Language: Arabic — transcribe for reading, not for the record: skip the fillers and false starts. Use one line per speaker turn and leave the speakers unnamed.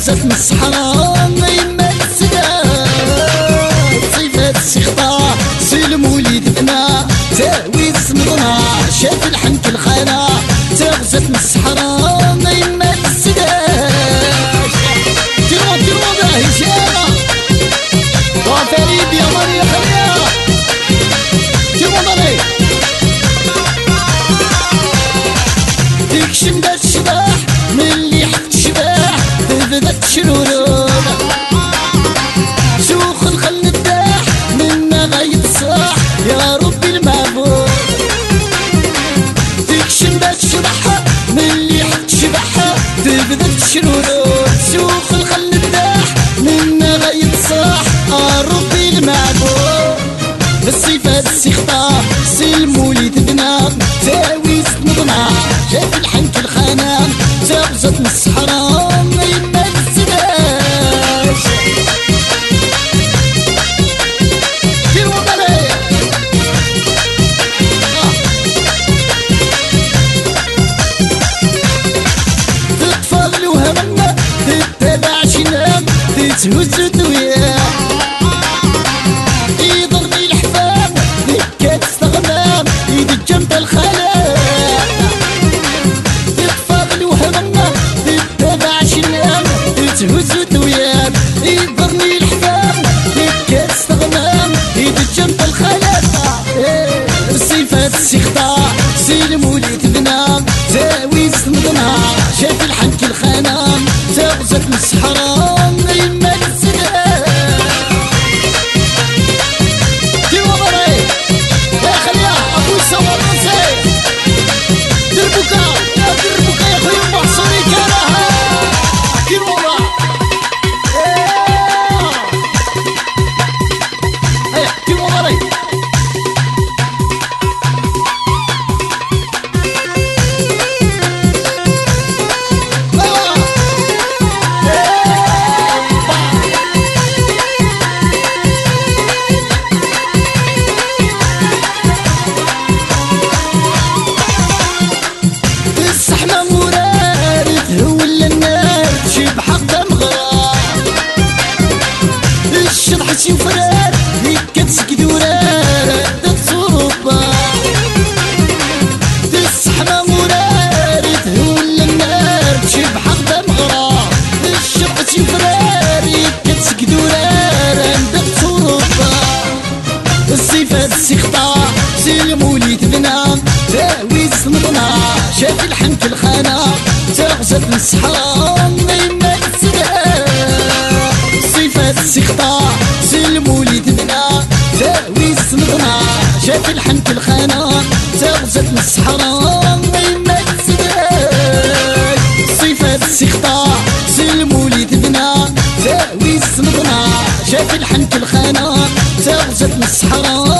تغزت من الصحراء ما يما السداد صيفات السخطة سلم وليد بنا تاويل سنضنا شاف الحنك الخانة تغزت من الصحراء ما يما السداد ديرو ده هشامة وفريد يا مريم خليها ديرو ضري ديك شمدات الشباح ملي حفت الشباح بدات تشرورون شوخ الخل الداح منا غاية الصاح يا ربي المعبود ديك شمدات الشباح ملي حفت الشباح بدات تشرورون شوخ الخل الداح منا غاية الصاح يا ربي المعبود بالصفات السخطة سلم وليد بنا تاويس نضنا شاف الحنك الخانة تغزت من الصحراء ما يما السداش ديرو بالي تطفى الوهمنا تتبع شنام تتهز الدوية يضرني الحفام دكات استغنام يدي جنب الخلاء تطفى الوهمنا تتبع شنام تتهز الدويام يضرني الحفام دكات استغنام يدي جنب الخلاء الصفات السخطة سلم وليد بنا تاويز نضنا شاف الحنك الخانة تغزت من الصحراء ما يما السداد ديرو ضري يا خليها ابو الصور نسي دربكا يا دربكا يا خويا محصوري كانها ديرو ضري ديرو ضري السحمة مرارت ولا النار تجيب حق مغرى الشطح شي فرار هيك تسكد ورار تصوبة السحمة مرارت ولا النار تجيب حق مغرى الشطح شي فرار هيك تسكد ورار تصوبة الصفات السخطة سلم وليد بنا تاويز نضنا شاف الحنك الخانة تغزت من الصحراء ما يما السداد الصفات السخطة سلم وليد بنا تاويز نضنا شاف الحنك الخانة تغزت من الصحراء ما يما السداد الصفات السخطة سلم وليد بنا تاويز نضنا شاف الحنك الخانة تغزت من الصحراء